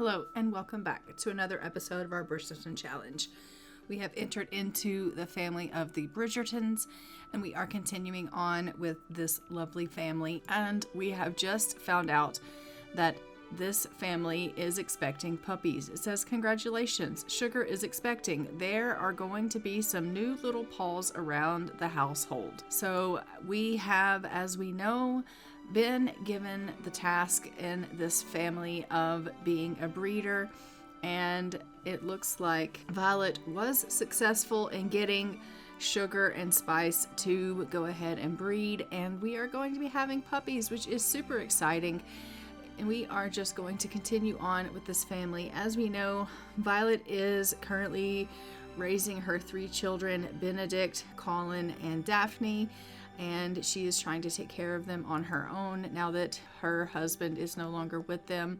Hello and welcome back to another episode of our Bridgesimton Challenge. We have entered into the family of the Bridgertons and we are continuing on with this lovely family, and we have just found out that this family is expecting puppies. It says, congratulations, Sugar is expecting. There are going to be some new little paws around the household. So we have, as we know, been given the task in this family of being a breeder, and it looks like Violet was successful in getting Sugar and Spice to go ahead and breed, and we are going to be having puppies, which is super exciting. And we are just going to continue on with this family. As we know, Violet is currently raising her 3 children, Benedict, Colin, and Daphne, and she is trying to take care of them on her own now that her husband is no longer with them.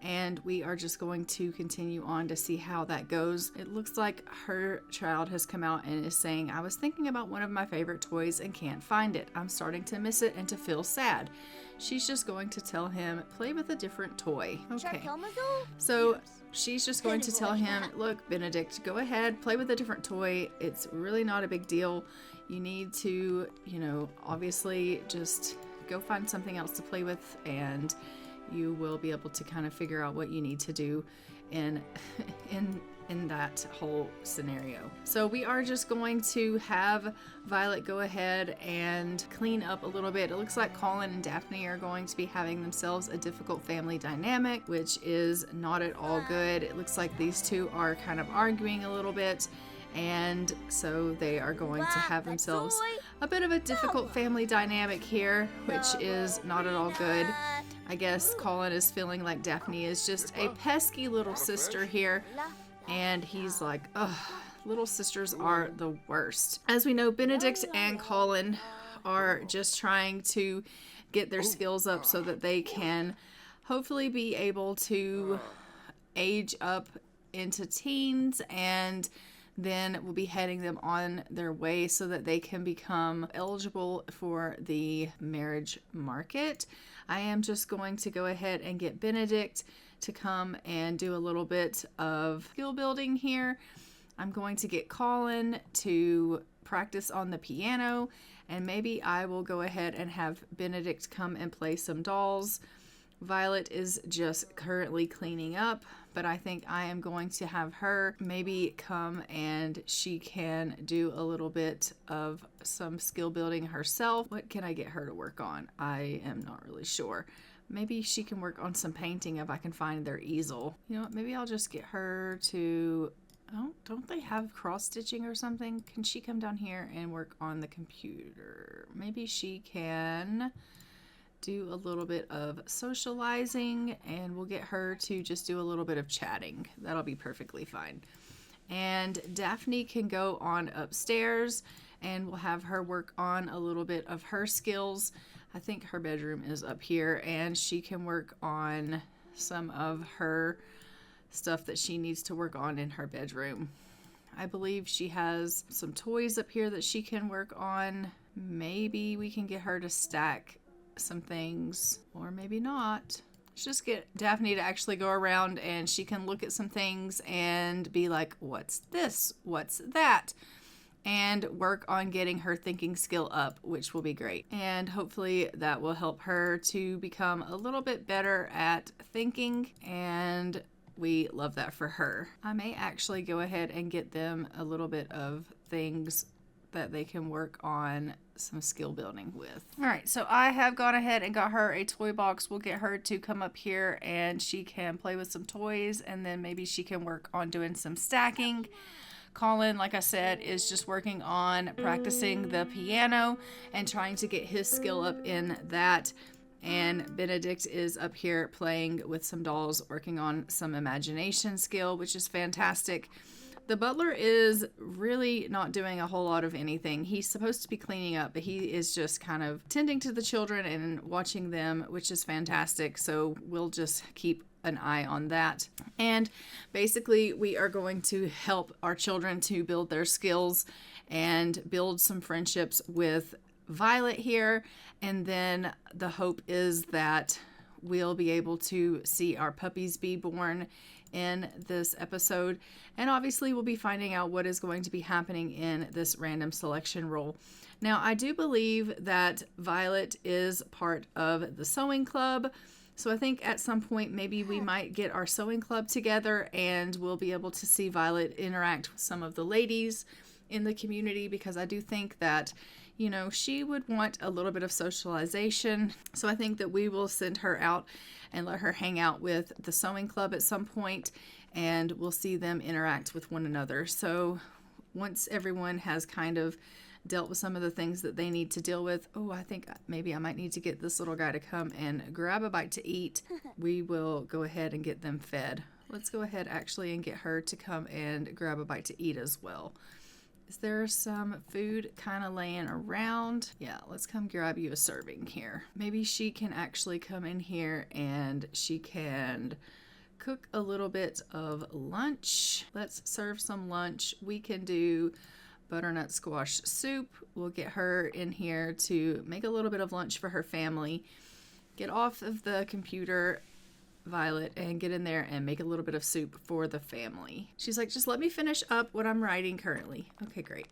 And we are just going to continue on to see how that goes. It looks like her child has come out and is saying, I was thinking about one of my favorite toys and can't find it. I'm starting to miss it and to feel sad. She's just going to tell him, play with a different toy. Okay. So she's just going to tell him, look, Benedict, go ahead, play with a different toy. It's really not a big deal. You need to, obviously just go find something else to play with, and you will be able to kind of figure out what you need to do in that whole scenario. So we are just going to have Violet go ahead and clean up a little bit. It looks like Colin and Daphne are going to be having themselves a difficult family dynamic, which is not at all good. It looks like these two are kind of arguing a little bit, and so they are going to have themselves a bit of a difficult family dynamic here, which is not at all good. I guess Colin is feeling like Daphne is just a pesky little sister here, and he's like, ugh, little sisters are the worst. As we know, Benedict and Colin are just trying to get their skills up so that they can hopefully be able to age up into teens, and then we'll be heading them on their way so that they can become eligible for the marriage market. I am just going to go ahead and get Benedict to come and do a little bit of skill building here. I'm going to get Colin to practice on the piano, and maybe I will go ahead and have Benedict come and play some dolls. Violet is just currently cleaning up, but I think I am going to have her maybe come and she can do a little bit of some skill building herself. What can I get her to work on? I am not really sure. Maybe she can work on some painting if I can find their easel. You know what? Maybe I'll just get her to... Oh, don't they have cross stitching or something? Can she come down here and work on the computer? Maybe she can do a little bit of socializing, and we'll get her to just do a little bit of chatting. That'll be perfectly fine. And Daphne can go on upstairs, and we'll have her work on a little bit of her skills. I think her bedroom is up here, and she can work on some of her stuff that she needs to work on in her bedroom. I believe she has some toys up here that she can work on. Maybe we can get her to stack some things, or maybe not. Let's just get Daphne to actually go around and she can look at some things and be like, what's this? What's that? And work on getting her thinking skill up, which will be great. And hopefully that will help her to become a little bit better at thinking, and we love that for her. I may actually go ahead and get them a little bit of things that they can work on some skill building with. All right, so I have gone ahead and got her a toy box. We'll get her to come up here and she can play with some toys, and then maybe she can work on doing some stacking. Colin, like I said, is just working on practicing the piano and trying to get his skill up in that. And Benedict is up here playing with some dolls, working on some imagination skill, which is fantastic. The butler is really not doing a whole lot of anything. He's supposed to be cleaning up, but he is just kind of tending to the children and watching them, which is fantastic. So we'll just keep an eye on that. And basically, we are going to help our children to build their skills and build some friendships with Violet here. And then the hope is that we'll be able to see our puppies be born in this episode. And obviously we'll be finding out what is going to be happening in this random selection roll. Now, I do believe that Violet is part of the sewing club. So I think at some point maybe we might get our sewing club together and we'll be able to see Violet interact with some of the ladies in the community, because I do think that, you know, she would want a little bit of socialization. So I think that we will send her out and let her hang out with the sewing club at some point, and we'll see them interact with one another. So once everyone has kind of dealt with some of the things that they need to deal with, oh, I think maybe I might need to get this little guy to come and grab a bite to eat. We will go ahead and get them fed. Let's go ahead actually and get her to come and grab a bite to eat as well. Is there some food kind of laying around? Yeah, let's come grab you a serving here. Maybe she can actually come in here and she can cook a little bit of lunch. Let's serve some lunch. We can do butternut squash soup. We'll get her in here to make a little bit of lunch for her family. Get off of the computer, Violet, and get in there and make a little bit of soup for the family. She's like, just let me finish up what I'm writing currently. Okay, great.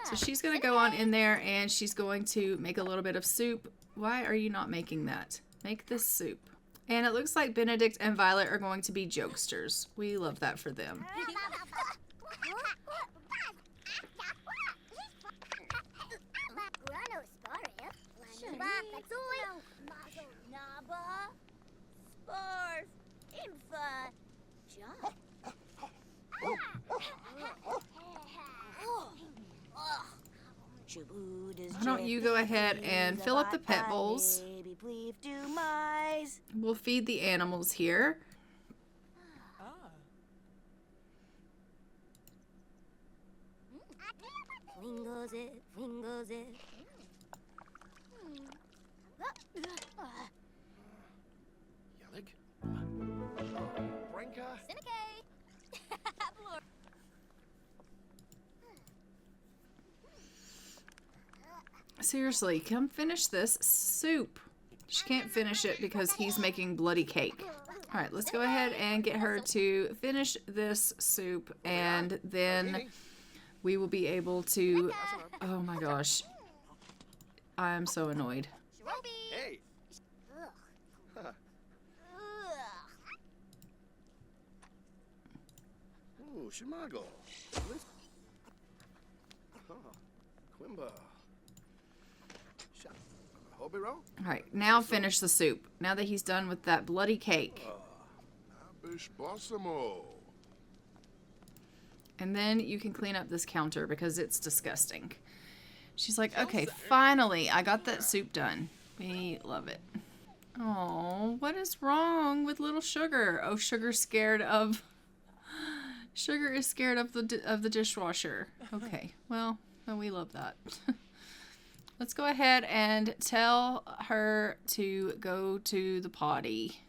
So she's going to go on in there and she's going to make a little bit of soup. Why are you not making that? Make this soup. And it looks like Benedict and Violet are going to be jokesters. We love that for them. Why don't you go ahead and fill up the pet bowls? We'll feed the animals here. Seriously, come finish this soup. She can't finish it because he's making bloody cake. All right, let's go ahead and get her to finish this soup, and then we will be able to... Oh my gosh. I am so annoyed. Hey. Ooh, Shimago. Quimba. All right, now finish the soup. Now that he's done with that bloody cake. And then you can clean up this counter because it's disgusting. She's like, okay, finally, I got that soup done. We love it. Oh, what is wrong with little Sugar? Oh, Sugar is scared of the dishwasher. Okay, well, we love that. Let's go ahead and tell her to go to the potty.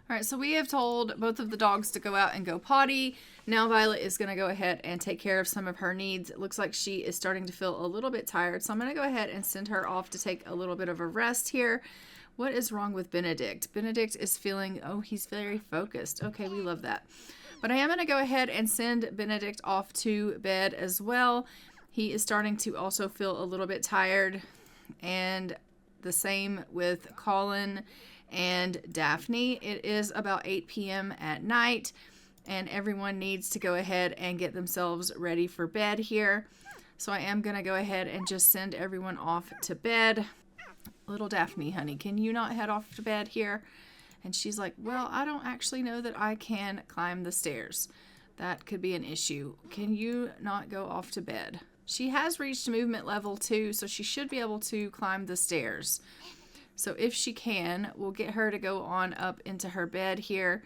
All right, so we have told both of the dogs to go out and go potty. Now Violet is going to go ahead and take care of some of her needs. It looks like she is starting to feel a little bit tired, so I'm going to go ahead and send her off to take a little bit of a rest here. What is wrong with Benedict? Benedict is feeling, oh, he's very focused. Okay, we love that. But I am going to go ahead and send Benedict off to bed as well. He is starting to also feel a little bit tired, and the same with Colin and Daphne. It is about 8 p.m. at night, and everyone needs to go ahead and get themselves ready for bed here. So I am going to go ahead and just send everyone off to bed. Little Daphne, honey, can you not head off to bed here? And she's like, well, I don't actually know that I can climb the stairs. That could be an issue. Can you not go off to bed? She has reached movement level 2, so she should be able to climb the stairs. So if she can, we'll get her to go on up into her bed here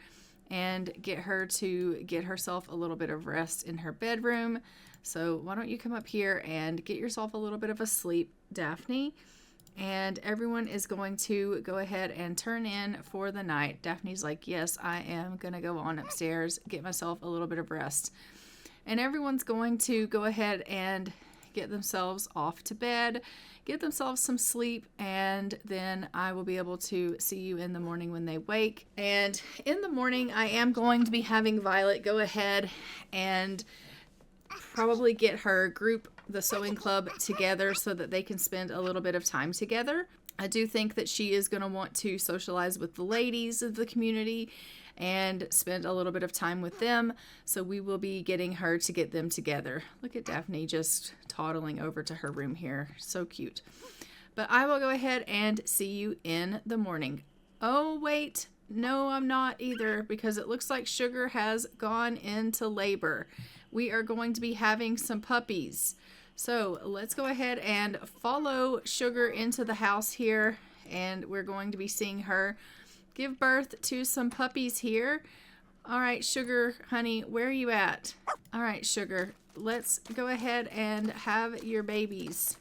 and get her to get herself a little bit of rest in her bedroom. So why don't you come up here and get yourself a little bit of a sleep, Daphne? And everyone is going to go ahead and turn in for the night. Daphne's like, yes, I am going to go on upstairs, get myself a little bit of rest. And everyone's going to go ahead and get themselves off to bed, get themselves some sleep, and then I will be able to see you in the morning when they wake. And in the morning, I am going to be having Violet go ahead and probably get her group, the sewing club, together so that they can spend a little bit of time together. I do think that she is going to want to socialize with the ladies of the community and spend a little bit of time with them. So we will be getting her to get them together. Look at Daphne just toddling over to her room here. So cute. But I will go ahead and see you in the morning. Oh, wait. No, I'm not either, because it looks like Sugar has gone into labor. We are going to be having some puppies. So let's go ahead and follow Sugar into the house here, and we're going to be seeing her give birth to some puppies here. All right, Sugar, honey, where are you at? All right, Sugar, let's go ahead and have your babies.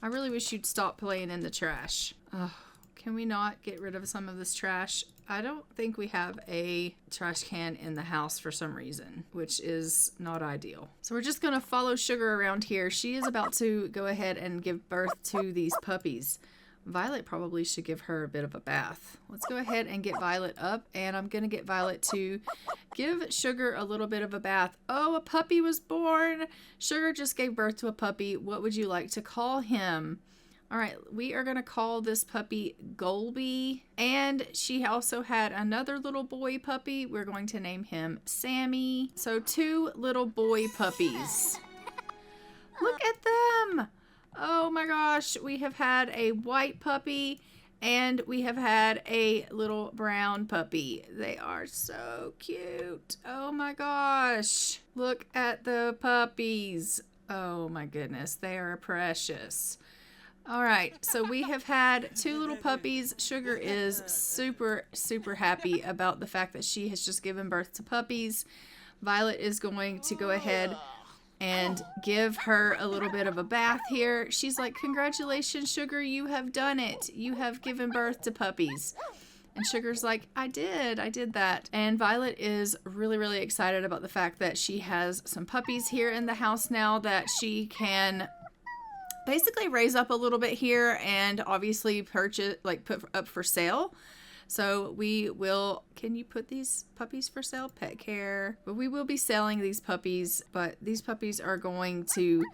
I really wish you'd stop playing in the trash. Oh, can we not get rid of some of this trash? I don't think we have a trash can in the house for some reason, which is not ideal. So we're just going to follow Sugar around here. She is about to go ahead and give birth to these puppies. Violet probably should give her a bit of a bath. Let's go ahead and get Violet up, and I'm going to get Violet to give Sugar a little bit of a bath. Oh, a puppy was born. Sugar just gave birth to a puppy. What would you like to call him? All right, we are going to call this puppy Golby. And she also had another little boy puppy. We're going to name him Sammy. So 2 little boy puppies. Look at them. Oh my gosh, we have had a white puppy and we have had a little brown puppy. They are so cute. Oh my gosh. Look at the puppies. Oh my goodness, they are precious. All right, so we have had 2 little puppies. Sugar is super, super happy about the fact that she has just given birth to puppies. Violet is going to go ahead and give her a little bit of a bath here. She's like, congratulations, Sugar, you have done it. You have given birth to puppies. And Sugar's like, I did that. And Violet is really, really excited about the fact that she has some puppies here in the house now that she can basically raise up a little bit here and obviously purchase, like put up for sale. So we will, can you put these puppies for sale? Pet care. But we will be selling these puppies, but these puppies are going to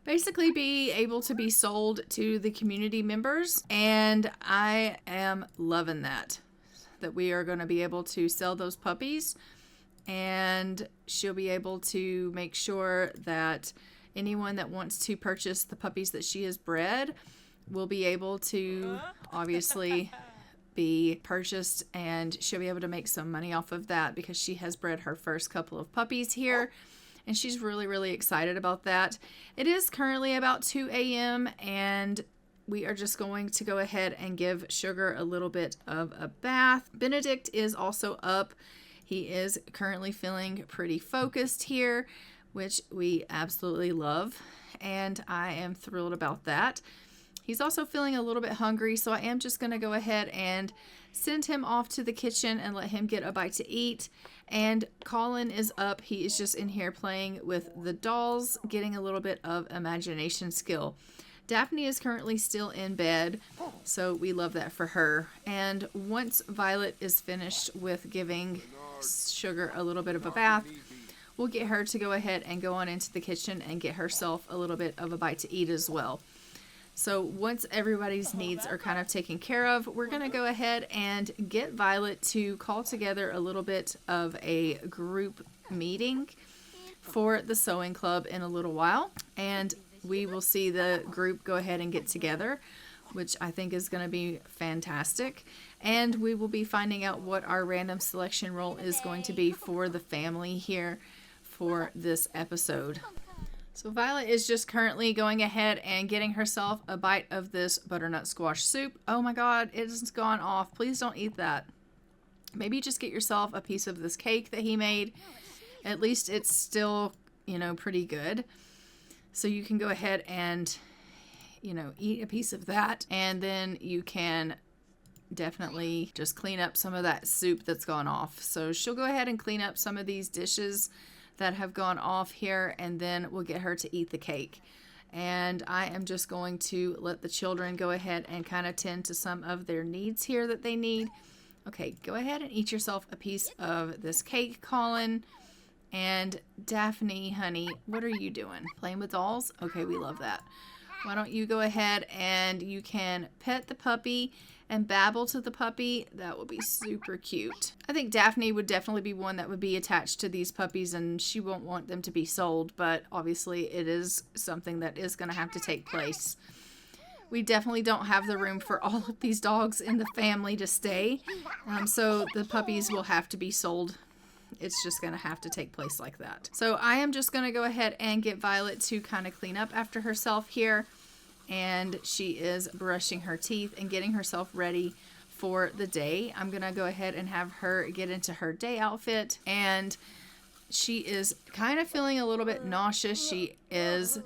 basically be able to be sold to the community members. And I am loving that we are going to be able to sell those puppies, and she'll be able to make sure that anyone that wants to purchase the puppies that she has bred will be able to obviously be purchased, and she'll be able to make some money off of that because she has bred her first couple of puppies here, and she's really, really excited about that. It is currently about 2 a.m. and we are just going to go ahead and give Sugar a little bit of a bath. Benedict is also up. He is currently feeling pretty focused here, which we absolutely love, and I am thrilled about that. He's also feeling a little bit hungry, so I am just going to go ahead and send him off to the kitchen and let him get a bite to eat. And Colin is up. He is just in here playing with the dolls, getting a little bit of imagination skill. Daphne is currently still in bed, so we love that for her. And once Violet is finished with giving Sugar a little bit of a bath, we'll get her to go ahead and go on into the kitchen and get herself a little bit of a bite to eat as well. So once everybody's needs are kind of taken care of, we're going to go ahead and get Violet to call together a little bit of a group meeting for the sewing club in a little while. And we will see the group go ahead and get together. which I think is going to be fantastic. And we will be finding out what our random selection roll is going to be for the family here for this episode. So Violet is just currently going ahead and getting herself a bite of this butternut squash soup. Oh my god, it has gone off. Please don't eat that. Maybe just get yourself a piece of this cake that he made. At least it's still, you know, pretty good. So you can go ahead and, you know, eat a piece of that. And then you can definitely just clean up some of that soup that's gone off. So she'll go ahead and clean up some of these dishes that have gone off here, and then we'll get her to eat the cake. And I am just going to let the children go ahead and kind of tend to some of their needs here that they need. Okay, go ahead and eat yourself a piece of this cake, Colin. And Daphne, honey, what are you doing? Playing with dolls? Okay, we love that. Why don't you go ahead and you can pet the puppy and babble to the puppy. That would be super cute. I think Daphne would definitely be one that would be attached to these puppies, and she won't want them to be sold, but obviously it is something that is going to have to take place. We definitely don't have the room for all of these dogs in the family to stay, so the puppies will have to be sold. It's just going to have to take place like that. So I am just going to go ahead and get Violet to kind of clean up after herself here. And she is brushing her teeth and getting herself ready for the day. I'm going to go ahead and have her get into her day outfit. And she is kind of feeling a little bit nauseous. She is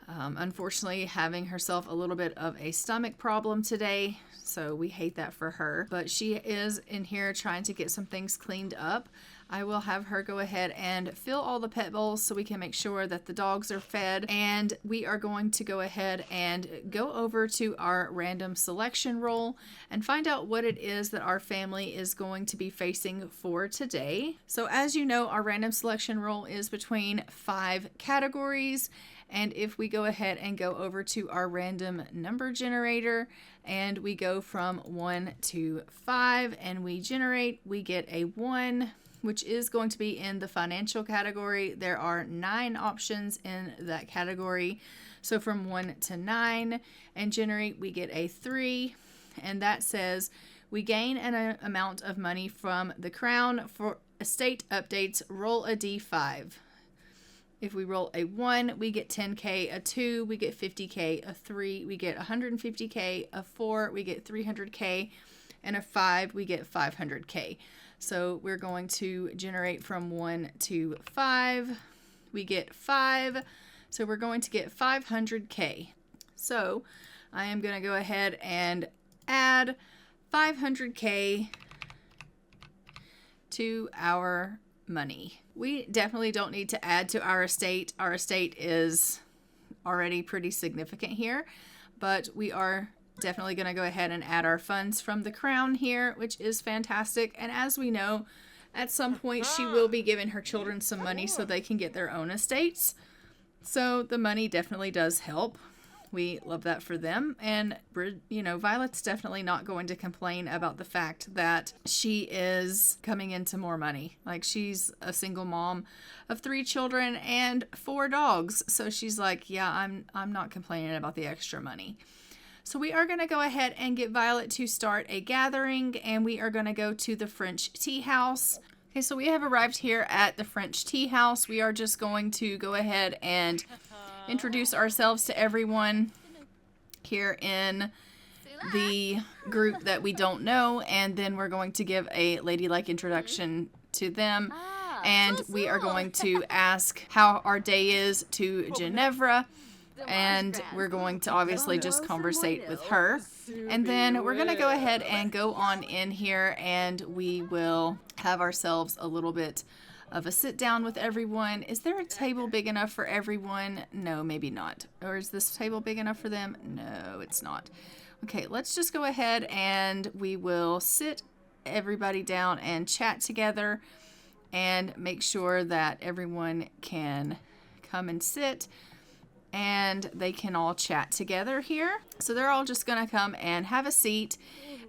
unfortunately having herself a little bit of a stomach problem today. So we hate that for her. But she is in here trying to get some things cleaned up. I will have her go ahead and fill all the pet bowls so we can make sure that the dogs are fed. And we are going to go ahead and go over to our random selection roll and find out what it is that our family is going to be facing for today. So as you know, our random selection roll is between 5 categories. And if we go ahead and go over to our random number generator and we go from 1 to 5 and we generate, we get a 1, which is going to be in the financial category. There are 9 options in that category. So from 1 to 9 and generate, we get a 3. And that says we gain an amount of money from the crown for estate updates. Roll a D5. If we roll a 1, we get 10K. A 2, we get 50K. A 3, we get 150K. A 4, we get 300K. And a 5, we get 500K. So we're going to generate from 1 to 5. We get 5. So we're going to get 500K. So I am going to go ahead and add 500K to our money. We definitely don't need to add to our estate. Our estate is already pretty significant here, but we are definitely going to go ahead and add our funds from the crown here, which is fantastic. And as we know, at some point she will be giving her children some money so they can get their own estates. So the money definitely does help. We love that for them. And, you know, Violet's definitely not going to complain about the fact that she is coming into more money. Like, she's a single mom of 3 children and 4 dogs. So she's like, yeah, I'm not complaining about the extra money. So we are going to go ahead and get Violet to start a gathering, and we are going to go to the French tea house. Okay, so we have arrived here at the French tea house. We are just going to go ahead and introduce ourselves to everyone here in the group that we don't know, and then we're going to give a ladylike introduction to them, and we are going to ask how our day is to Ginevra, and we're going to obviously just conversate with her, and then we're going to go ahead and go on in here, and we will have ourselves a little bit of a sit down with everyone. Is there a table big enough for everyone? No, maybe not. Or is this table big enough for them? No, it's not. Okay, let's just go ahead and we will sit everybody down and chat together and make sure that everyone can come and sit and they can all chat together here. So they're all just going to come and have a seat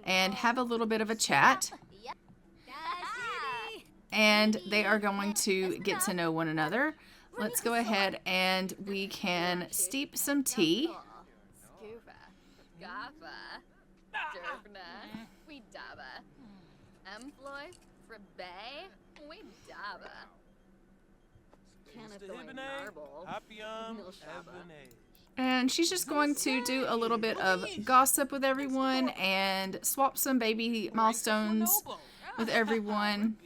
and have a little bit of a chat. And they are going to get to know one another. Let's go ahead and we can steep some tea. Gaffa. Derfna. We daba. Employ. Frabe. We daba. Kenneth Marble. And she's just going to do a little bit of gossip with everyone and swap some baby milestones with everyone.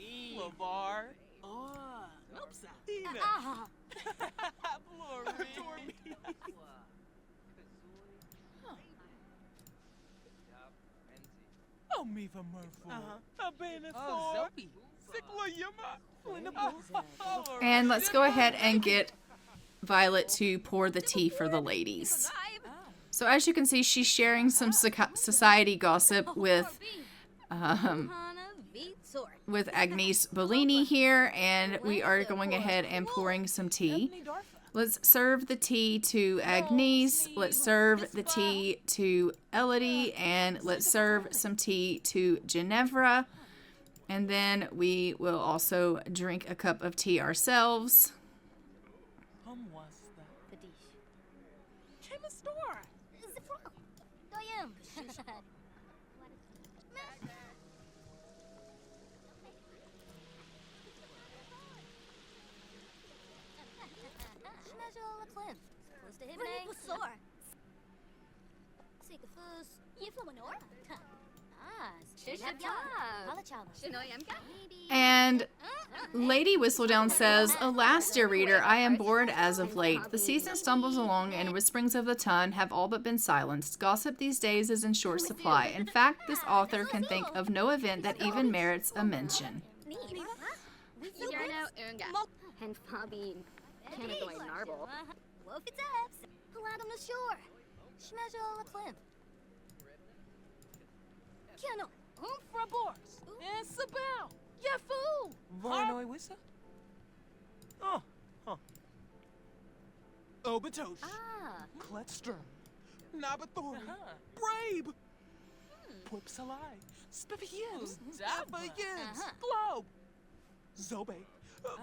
And let's go ahead and get Violet to pour the tea for the ladies. So as you can see, she's sharing some society gossip with Agnes Bellini here, and we are going ahead and pouring some tea. Let's serve the tea to Agnes, let's serve the tea to Elodie, and let's serve some tea to Ginevra. And then we will also drink a cup of tea ourselves. And Lady Whistledown says, "Alas, dear reader, I am bored as of late. The season stumbles along, and whisperings of the tongue have all but been silenced. Gossip these days is in short supply. In fact, this author can think of no event that even merits a mention." Obatosh, Kletster, Nabathori, Brabe, Pwipsalai, Spiffyins, Dabayins, Globe, Zobe,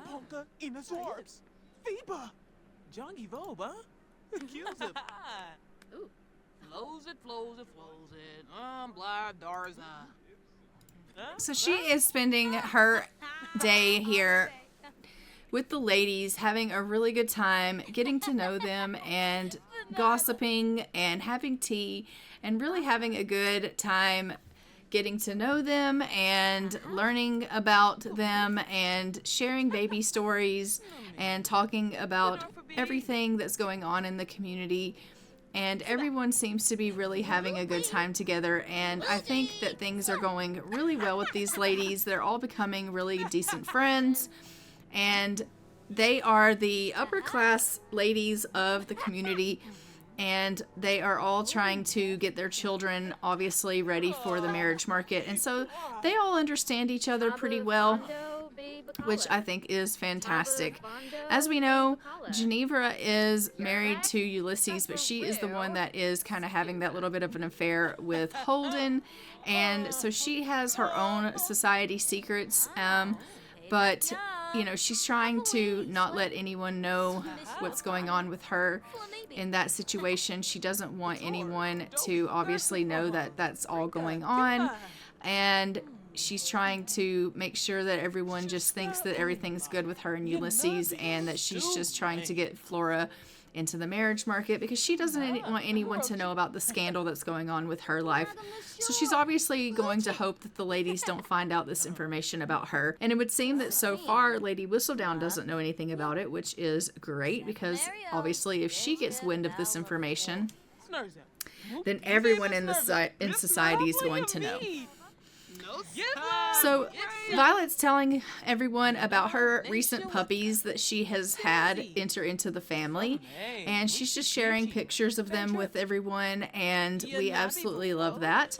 Ponta, Inazorps, Phoeba, Jongy Voba, Cusip. Ooh, flows it. Blah, Darza. So she is spending her day here with the ladies, having a really good time, getting to know them and gossiping and having tea and really having a good time getting to know them and learning about them and sharing baby stories and talking about everything that's going on in the community. And everyone seems to be really having a good time together, and I think that things are going really well with these ladies. They're all becoming really decent friends, and they are the upper class ladies of the community, and they are all trying to get their children obviously ready for the marriage market, and so they all understand each other pretty well, which I think is fantastic. As we know, Ginevra is married to Ulysses, but she is the one that is kind of having that little bit of an affair with Holden, and so she has her own society secrets, but you know, she's trying to not let anyone know what's going on with her in that situation. She doesn't want anyone to obviously know that that's all going on, and she's trying to make sure that everyone just thinks that everything's good with her and Ulysses, and that she's just trying to get Flora into the marriage market because she doesn't want anyone to know about the scandal that's going on with her life. So she's obviously going to hope that the ladies don't find out this information about her. And it would seem that so far Lady Whistledown doesn't know anything about it, which is great because obviously if she gets wind of this information, then everyone in society is going to know. So Violet's telling everyone about her recent puppies that she has had enter into the family, and she's just sharing pictures of them with everyone, and we absolutely love that.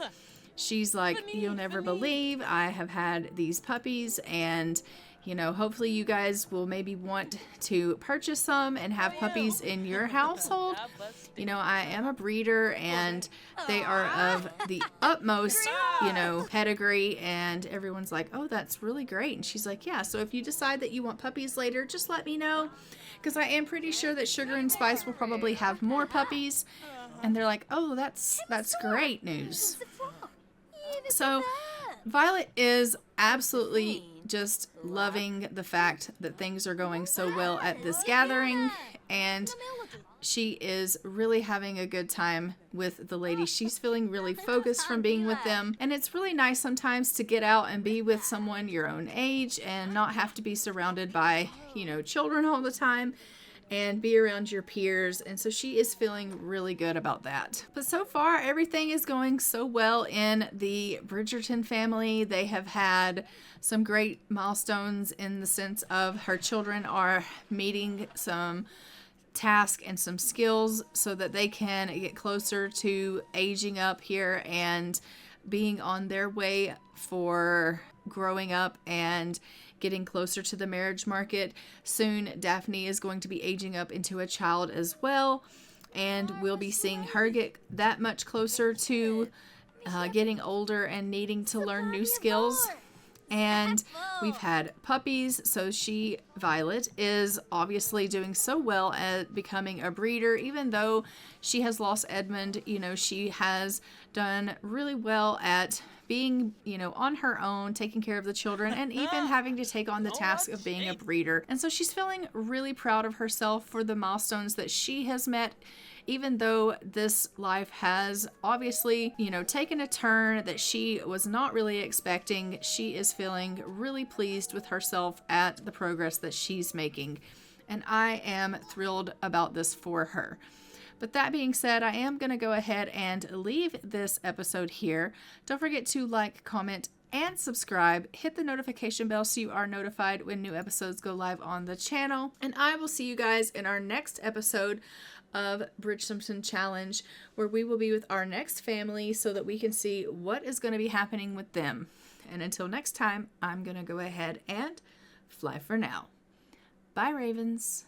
She's like, "You'll never believe I have had these puppies, and you know, hopefully you guys will maybe want to purchase some and have puppies in your household. You know, I am a breeder and they are of the utmost, you know, pedigree." And everyone's like, "Oh, that's really great." And she's like, "Yeah, so if you decide that you want puppies later, just let me know, because I am pretty sure that Sugar and Spice will probably have more puppies. And they're like, oh, that's great news. So Violet is absolutely just loving the fact that things are going so well at this gathering, and she is really having a good time with the ladies. She's feeling really focused from being with them, and it's really nice sometimes to get out and be with someone your own age and not have to be surrounded by, you know, children all the time, and be around your peers. And so she is feeling really good about that. But so far, everything is going so well in the Bridgerton family. They have had some great milestones in the sense of her children are meeting some tasks and some skills so that they can get closer to aging up here and being on their way for growing up and getting closer to the marriage market. Soon, Daphne is going to be aging up into a child as well, and we'll be seeing her get that much closer to getting older and needing to learn new skills. And we've had puppies, so Violet, is obviously doing so well at becoming a breeder. Even though she has lost Edmund, you know, she has done really well at being, you know, on her own, taking care of the children, and even having to take on the task of being a breeder. And so she's feeling really proud of herself for the milestones that she has met, even though this life has obviously, you know, taken a turn that she was not really expecting. She is feeling really pleased with herself at the progress that she's making. And I am thrilled about this for her. But that being said, I am going to go ahead and leave this episode here. Don't forget to like, comment, and subscribe. Hit the notification bell so you are notified when new episodes go live on the channel. And I will see you guys in our next episode of Bridgesimton Challenge, where we will be with our next family so that we can see what is going to be happening with them. And until next time, I'm going to go ahead and fly for now. Bye, Ravens.